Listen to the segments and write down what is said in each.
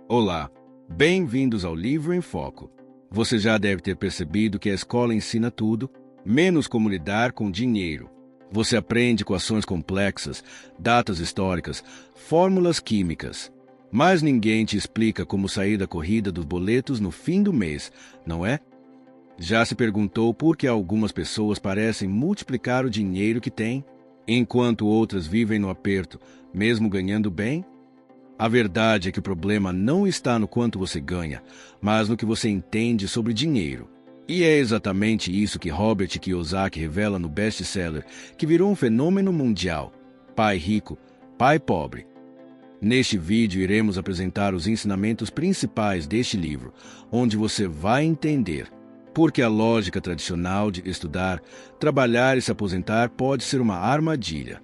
Olá, bem-vindos ao Livro em Foco. Você já deve ter percebido que a escola ensina tudo, menos como lidar com dinheiro. Você aprende equações complexas, datas históricas, fórmulas químicas. Mas ninguém te explica como sair da corrida dos boletos no fim do mês, não é? Já se perguntou por que algumas pessoas parecem multiplicar o dinheiro que têm, enquanto outras vivem no aperto, mesmo ganhando bem? A verdade é que o problema não está no quanto você ganha, mas no que você entende sobre dinheiro. E é exatamente isso que Robert Kiyosaki revela no best-seller, que virou um fenômeno mundial: Pai Rico, Pai Pobre. Neste vídeo iremos apresentar os ensinamentos principais deste livro, onde você vai entender porque a lógica tradicional de estudar, trabalhar e se aposentar pode ser uma armadilha.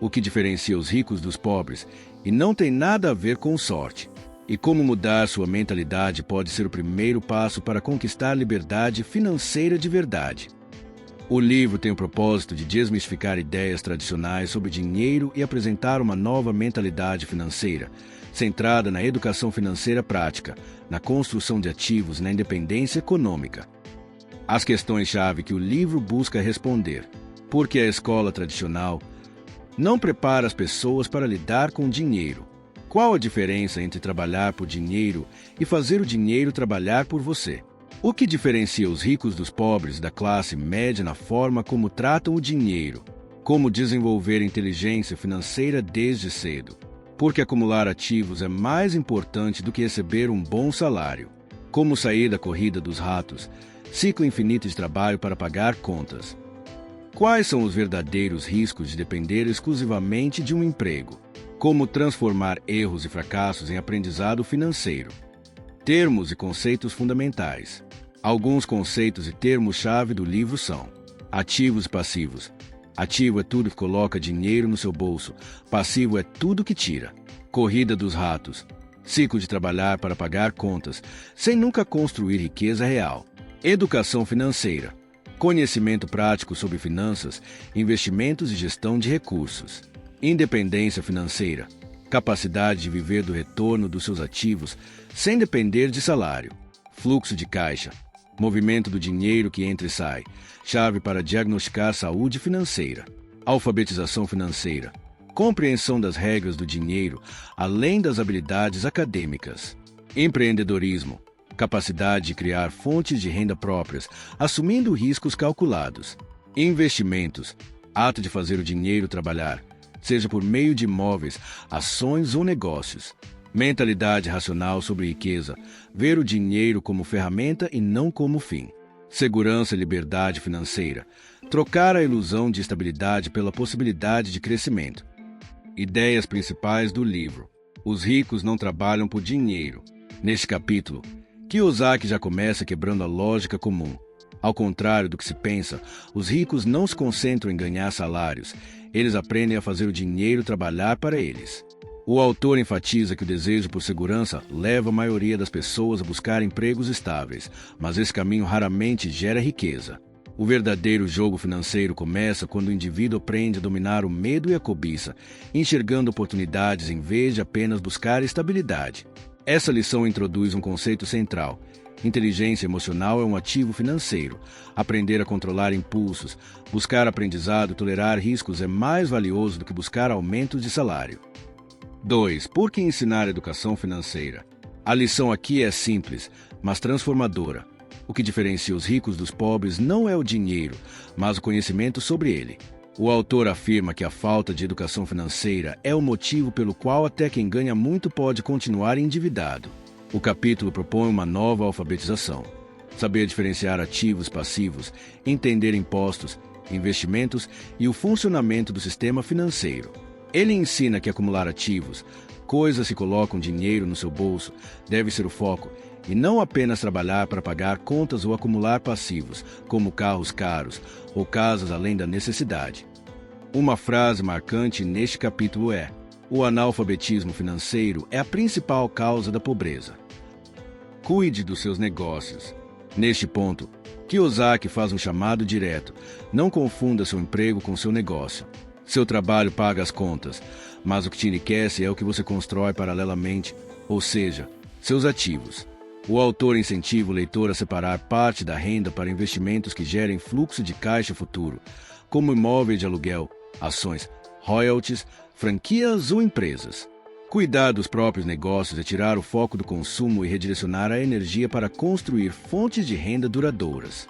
O que diferencia os ricos dos pobres e não tem nada a ver com sorte. E como mudar sua mentalidade pode ser o primeiro passo para conquistar liberdade financeira de verdade. O livro tem o propósito de desmistificar ideias tradicionais sobre dinheiro e apresentar uma nova mentalidade financeira, centrada na educação financeira prática, na construção de ativos e na independência econômica. As questões-chave que o livro busca responder: por que a escola tradicional não prepara as pessoas para lidar com dinheiro? Qual a diferença entre trabalhar por dinheiro e fazer o dinheiro trabalhar por você? O que diferencia os ricos dos pobres da classe média na forma como tratam o dinheiro? Como desenvolver inteligência financeira desde cedo? Porque acumular ativos é mais importante do que receber um bom salário. Como sair da corrida dos ratos? Ciclo infinito de trabalho para pagar contas. Quais são os verdadeiros riscos de depender exclusivamente de um emprego? Como transformar erros e fracassos em aprendizado financeiro? Termos e conceitos fundamentais. Alguns conceitos e termos-chave do livro são: ativos e passivos. Ativo é tudo que coloca dinheiro no seu bolso. Passivo é tudo que tira. Corrida dos ratos. Ciclo de trabalhar para pagar contas, sem nunca construir riqueza real. Educação financeira. Conhecimento prático sobre finanças, investimentos e gestão de recursos. Independência financeira. Capacidade de viver do retorno dos seus ativos sem depender de salário. Fluxo de caixa. Movimento do dinheiro que entra e sai. Chave para diagnosticar saúde financeira. Alfabetização financeira. Compreensão das regras do dinheiro, além das habilidades acadêmicas. Empreendedorismo. Capacidade de criar fontes de renda próprias, assumindo riscos calculados. Investimentos. Ato de fazer o dinheiro trabalhar, seja por meio de imóveis, ações ou negócios. Mentalidade racional sobre riqueza. Ver o dinheiro como ferramenta e não como fim. Segurança e liberdade financeira. Trocar a ilusão de estabilidade pela possibilidade de crescimento. Ideias principais do livro. Os ricos não trabalham por dinheiro. Neste capítulo, Kiyosaki já começa quebrando a lógica comum. Ao contrário do que se pensa, os ricos não se concentram em ganhar salários. Eles aprendem a fazer o dinheiro trabalhar para eles. O autor enfatiza que o desejo por segurança leva a maioria das pessoas a buscar empregos estáveis, mas esse caminho raramente gera riqueza. O verdadeiro jogo financeiro começa quando o indivíduo aprende a dominar o medo e a cobiça, enxergando oportunidades em vez de apenas buscar estabilidade. Essa lição introduz um conceito central. Inteligência emocional é um ativo financeiro. Aprender a controlar impulsos, buscar aprendizado e tolerar riscos é mais valioso do que buscar aumentos de salário. 2. Por que ensinar educação financeira? A lição aqui é simples, mas transformadora. O que diferencia os ricos dos pobres não é o dinheiro, mas o conhecimento sobre ele. O autor afirma que a falta de educação financeira é o motivo pelo qual até quem ganha muito pode continuar endividado. O capítulo propõe uma nova alfabetização. Saber diferenciar ativos e passivos, entender impostos, investimentos e o funcionamento do sistema financeiro. Ele ensina que acumular ativos, coisas que colocam dinheiro no seu bolso, deve ser o foco, e não apenas trabalhar para pagar contas ou acumular passivos, como carros caros ou casas além da necessidade. Uma frase marcante neste capítulo é: o analfabetismo financeiro é a principal causa da pobreza. Cuide dos seus negócios. Neste ponto, Kiyosaki faz um chamado direto: não confunda seu emprego com seu negócio. Seu trabalho paga as contas, mas o que te enriquece é o que você constrói paralelamente, ou seja, seus ativos. O autor incentiva o leitor a separar parte da renda para investimentos que gerem fluxo de caixa futuro, como imóveis de aluguel, ações, royalties, franquias ou empresas. Cuidar dos próprios negócios é tirar o foco do consumo e redirecionar a energia para construir fontes de renda duradouras.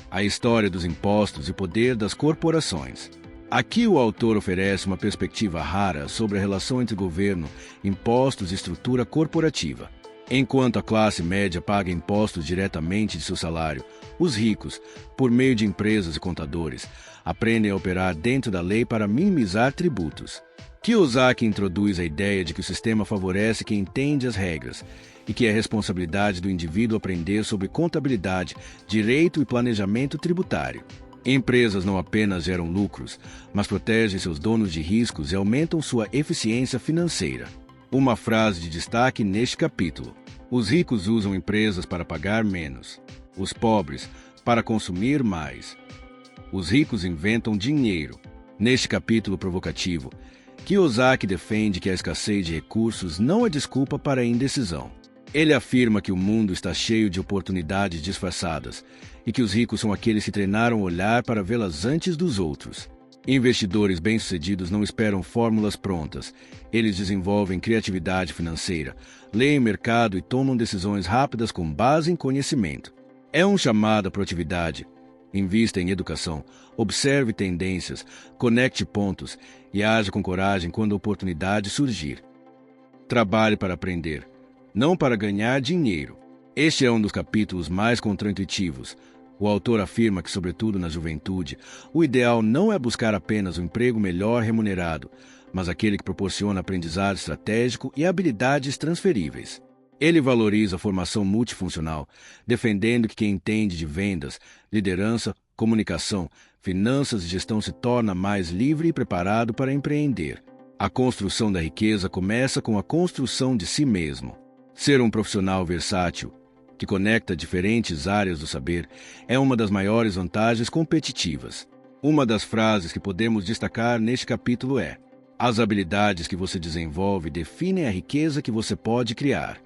A história dos impostos e o poder das corporações. Aqui o autor oferece uma perspectiva rara sobre a relação entre governo, impostos e estrutura corporativa. Enquanto a classe média paga impostos diretamente de seu salário, os ricos, por meio de empresas e contadores, aprendem a operar dentro da lei para minimizar tributos. Kiyosaki introduz a ideia de que o sistema favorece quem entende as regras e que é responsabilidade do indivíduo aprender sobre contabilidade, direito e planejamento tributário. Empresas não apenas geram lucros, mas protegem seus donos de riscos e aumentam sua eficiência financeira. Uma frase de destaque neste capítulo: os ricos usam empresas para pagar menos, os pobres para consumir mais. Os ricos inventam dinheiro. Neste capítulo provocativo, Kiyosaki defende que a escassez de recursos não é desculpa para a indecisão. Ele afirma que o mundo está cheio de oportunidades disfarçadas e que os ricos são aqueles que treinaram o olhar para vê-las antes dos outros. Investidores bem-sucedidos não esperam fórmulas prontas. Eles desenvolvem criatividade financeira, leem o mercado e tomam decisões rápidas com base em conhecimento. É um chamado à proatividade. Invista em educação, observe tendências, conecte pontos e haja com coragem quando a oportunidade surgir. Trabalhe para aprender, não para ganhar dinheiro. Este é um dos capítulos mais contraintuitivos. O autor afirma que, sobretudo na juventude, o ideal não é buscar apenas um emprego melhor remunerado, mas aquele que proporciona aprendizado estratégico e habilidades transferíveis. Ele valoriza a formação multifuncional, defendendo que quem entende de vendas, liderança, comunicação, finanças e gestão se torna mais livre e preparado para empreender. A construção da riqueza começa com a construção de si mesmo. Ser um profissional versátil, que conecta diferentes áreas do saber, é uma das maiores vantagens competitivas. Uma das frases que podemos destacar neste capítulo é: as habilidades que você desenvolve definem a riqueza que você pode criar,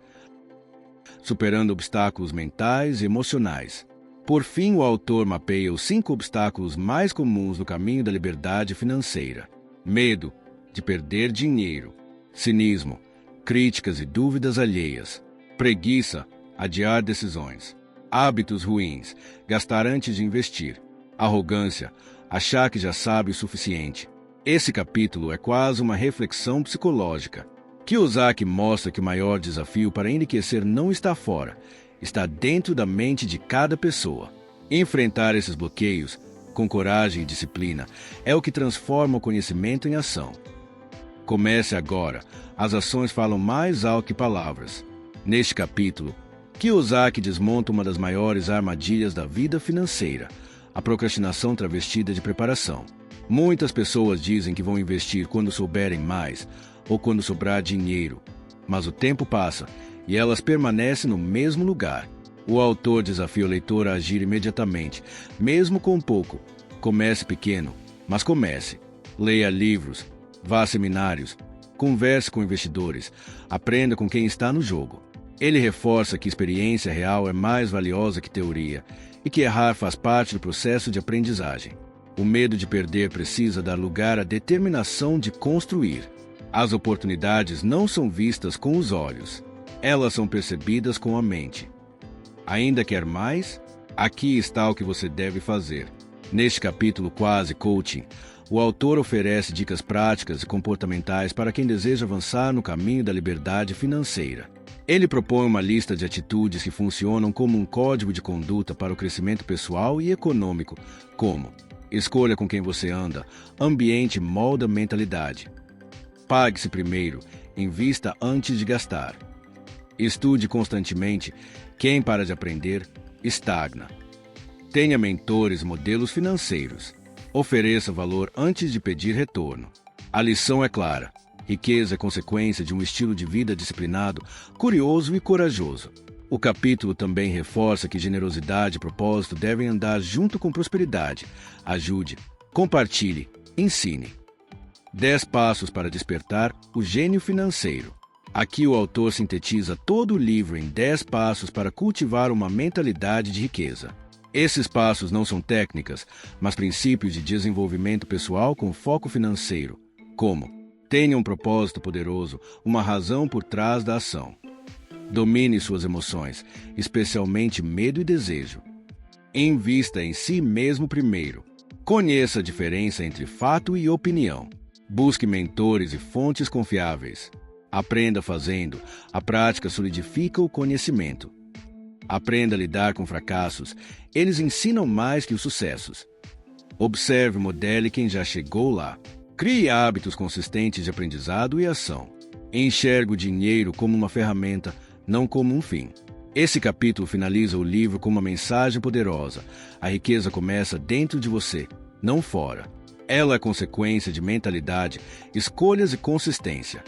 superando obstáculos mentais e emocionais. Por fim, o autor mapeia os 5 obstáculos mais comuns no caminho da liberdade financeira: medo de perder dinheiro, cinismo, críticas e dúvidas alheias, preguiça, adiar decisões, hábitos ruins, gastar antes de investir, arrogância, achar que já sabe o suficiente. Esse capítulo é quase uma reflexão psicológica. Kiyosaki mostra que o maior desafio para enriquecer não está fora, está dentro da mente de cada pessoa. Enfrentar esses bloqueios, com coragem e disciplina, é o que transforma o conhecimento em ação. Comece agora. As ações falam mais alto que palavras. Neste capítulo, Kiyosaki desmonta uma das maiores armadilhas da vida financeira, a procrastinação travestida de preparação. Muitas pessoas dizem que vão investir quando souberem mais ou quando sobrar dinheiro, mas o tempo passa e elas permanecem no mesmo lugar. O autor desafia o leitor a agir imediatamente, mesmo com pouco. Comece pequeno, mas comece. Leia livros, vá a seminários, converse com investidores, aprenda com quem está no jogo. Ele reforça que experiência real é mais valiosa que teoria e que errar faz parte do processo de aprendizagem. O medo de perder precisa dar lugar à determinação de construir. As oportunidades não são vistas com os olhos, elas são percebidas com a mente. Ainda quer mais? Aqui está o que você deve fazer. Neste capítulo quase coaching, o autor oferece dicas práticas e comportamentais para quem deseja avançar no caminho da liberdade financeira. Ele propõe uma lista de atitudes que funcionam como um código de conduta para o crescimento pessoal e econômico, como: escolha com quem você anda, ambiente molda mentalidade. Pague-se primeiro, invista antes de gastar. Estude constantemente, quem para de aprender, estagna. Tenha mentores e modelos financeiros. Ofereça valor antes de pedir retorno. A lição é clara. Riqueza é consequência de um estilo de vida disciplinado, curioso e corajoso. O capítulo também reforça que generosidade e propósito devem andar junto com prosperidade. Ajude, compartilhe, ensine. 10 passos para despertar o gênio financeiro. Aqui o autor sintetiza todo o livro em 10 passos para cultivar uma mentalidade de riqueza. Esses passos não são técnicas, mas princípios de desenvolvimento pessoal com foco financeiro, como: tenha um propósito poderoso, uma razão por trás da ação. Domine suas emoções, especialmente medo e desejo. Invista em si mesmo primeiro. Conheça a diferença entre fato e opinião. Busque mentores e fontes confiáveis. Aprenda fazendo. A prática solidifica o conhecimento. Aprenda a lidar com fracassos. Eles ensinam mais que os sucessos. Observe e modele quem já chegou lá. Crie hábitos consistentes de aprendizado e ação. Enxergue o dinheiro como uma ferramenta, não como um fim. Esse capítulo finaliza o livro com uma mensagem poderosa. A riqueza começa dentro de você, não fora. Ela é consequência de mentalidade, escolhas e consistência.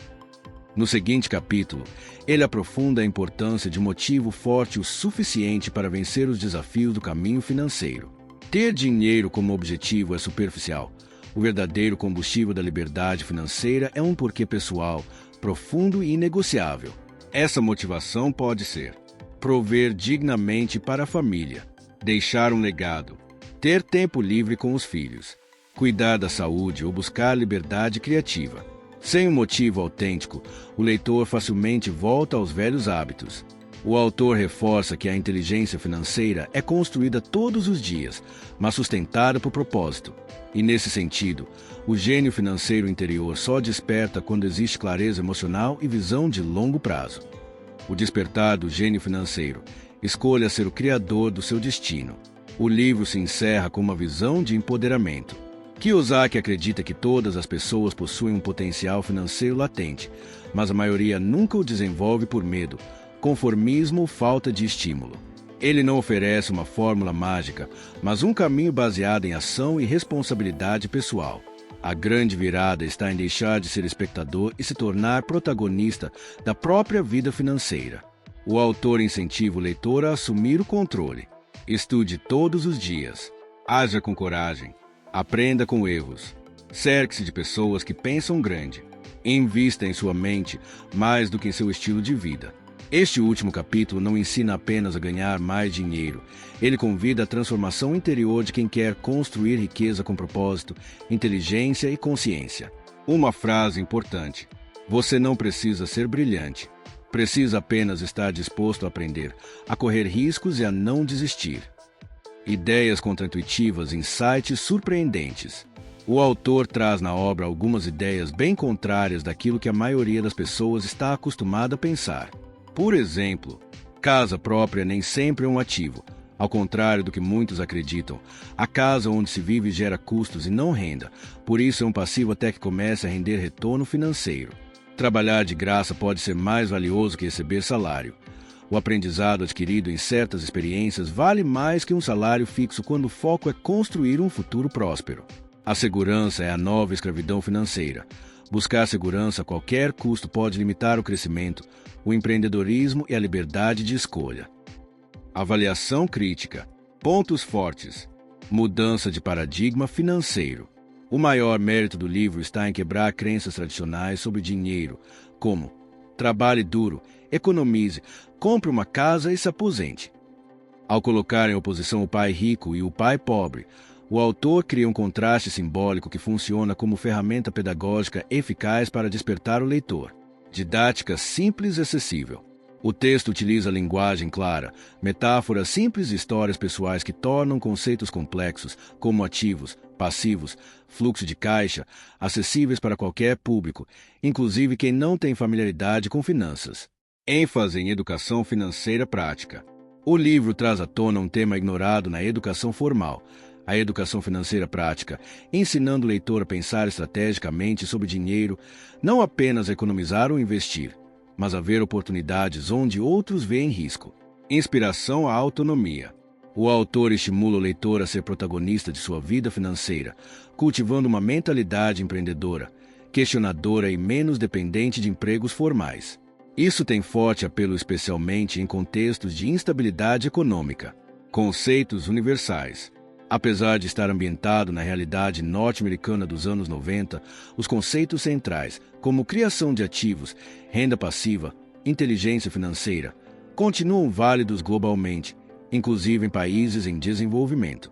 No seguinte capítulo, ele aprofunda a importância de um motivo forte o suficiente para vencer os desafios do caminho financeiro. Ter dinheiro como objetivo é superficial. O verdadeiro combustível da liberdade financeira é um porquê pessoal, profundo e inegociável. Essa motivação pode ser: prover dignamente para a família, deixar um legado, ter tempo livre com os filhos, cuidar da saúde ou buscar liberdade criativa. Sem um motivo autêntico, o leitor facilmente volta aos velhos hábitos. O autor reforça que a inteligência financeira é construída todos os dias, mas sustentada por propósito. E nesse sentido, o gênio financeiro interior só desperta quando existe clareza emocional e visão de longo prazo. O despertar do gênio financeiro. Escolha ser o criador do seu destino. O livro se encerra com uma visão de empoderamento. Kiyosaki acredita que todas as pessoas possuem um potencial financeiro latente, mas a maioria nunca o desenvolve por medo, conformismo ou falta de estímulo. Ele não oferece uma fórmula mágica, mas um caminho baseado em ação e responsabilidade pessoal. A grande virada está em deixar de ser espectador e se tornar protagonista da própria vida financeira. O autor incentiva o leitor a assumir o controle. Estude todos os dias. Haja com coragem. Aprenda com erros. Cerque-se de pessoas que pensam grande. Invista em sua mente mais do que em seu estilo de vida. Este último capítulo não ensina apenas a ganhar mais dinheiro. Ele convida a transformação interior de quem quer construir riqueza com propósito, inteligência e consciência. Uma frase importante: você não precisa ser brilhante. Precisa apenas estar disposto a aprender, a correr riscos e a não desistir. Ideias contraintuitivas, insights surpreendentes. O autor traz na obra algumas ideias bem contrárias daquilo que a maioria das pessoas está acostumada a pensar. Por exemplo, casa própria nem sempre é um ativo. Ao contrário do que muitos acreditam, a casa onde se vive gera custos e não renda. Por isso é um passivo até que comece a render retorno financeiro. Trabalhar de graça pode ser mais valioso que receber salário. O aprendizado adquirido em certas experiências vale mais que um salário fixo quando o foco é construir um futuro próspero. A segurança é a nova escravidão financeira. Buscar segurança a qualquer custo pode limitar o crescimento, o empreendedorismo e a liberdade de escolha. Avaliação crítica. Pontos fortes. Mudança de paradigma financeiro. O maior mérito do livro está em quebrar crenças tradicionais sobre dinheiro, como: trabalhe duro, economize, compre uma casa e se aposente. Ao colocar em oposição o pai rico e o pai pobre, o autor cria um contraste simbólico que funciona como ferramenta pedagógica eficaz para despertar o leitor. Didática simples e acessível. O texto utiliza linguagem clara, metáforas simples e histórias pessoais que tornam conceitos complexos, como ativos, passivos, fluxo de caixa, acessíveis para qualquer público, inclusive quem não tem familiaridade com finanças. ênfase em educação financeira prática. O livro traz à tona um tema ignorado na educação formal, a educação financeira prática, ensinando o leitor a pensar estrategicamente sobre dinheiro, não apenas a economizar ou investir, mas a ver oportunidades onde outros veem risco. Inspiração à autonomia. O autor estimula o leitor a ser protagonista de sua vida financeira, cultivando uma mentalidade empreendedora, questionadora e menos dependente de empregos formais. Isso tem forte apelo especialmente em contextos de instabilidade econômica. Conceitos universais. Apesar de estar ambientado na realidade norte-americana dos anos 90, os conceitos centrais, como criação de ativos, renda passiva, inteligência financeira, continuam válidos globalmente, inclusive em países em desenvolvimento.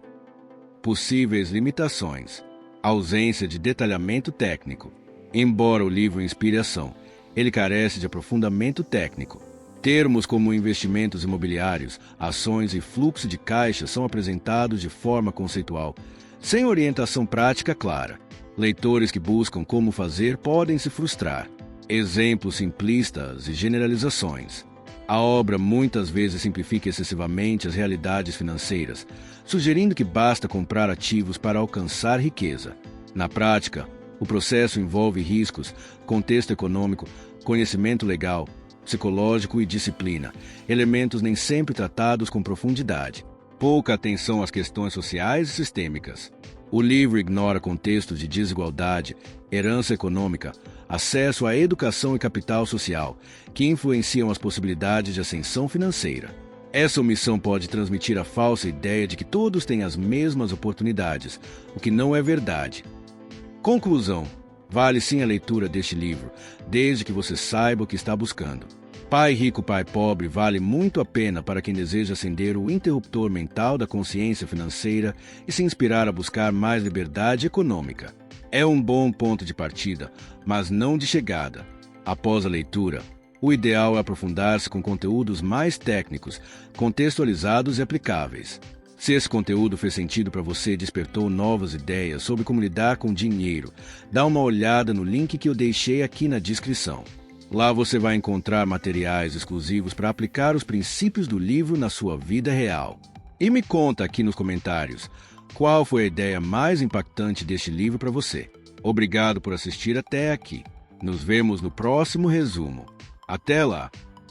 Possíveis limitações: ausência de detalhamento técnico. Embora o livro inspire ação, ele carece de aprofundamento técnico. Termos como investimentos imobiliários, ações e fluxo de caixa são apresentados de forma conceitual, sem orientação prática clara. Leitores que buscam como fazer podem se frustrar. Exemplos simplistas e generalizações. A obra muitas vezes simplifica excessivamente as realidades financeiras, sugerindo que basta comprar ativos para alcançar riqueza. Na prática, o processo envolve riscos, contexto econômico, conhecimento legal, psicológico e disciplina, elementos nem sempre tratados com profundidade. Pouca atenção às questões sociais e sistêmicas. O livro ignora contextos de desigualdade, herança econômica, acesso à educação e capital social, que influenciam as possibilidades de ascensão financeira. Essa omissão pode transmitir a falsa ideia de que todos têm as mesmas oportunidades, o que não é verdade. Conclusão: vale sim a leitura deste livro, desde que você saiba o que está buscando. Pai Rico, Pai Pobre vale muito a pena para quem deseja acender o interruptor mental da consciência financeira e se inspirar a buscar mais liberdade econômica. É um bom ponto de partida, mas não de chegada. Após a leitura, o ideal é aprofundar-se com conteúdos mais técnicos, contextualizados e aplicáveis. Se esse conteúdo fez sentido para você e despertou novas ideias sobre como lidar com dinheiro, dá uma olhada no link que eu deixei aqui na descrição. Lá você vai encontrar materiais exclusivos para aplicar os princípios do livro na sua vida real. E me conta aqui nos comentários qual foi a ideia mais impactante deste livro para você. Obrigado por assistir até aqui. Nos vemos no próximo resumo. Até lá!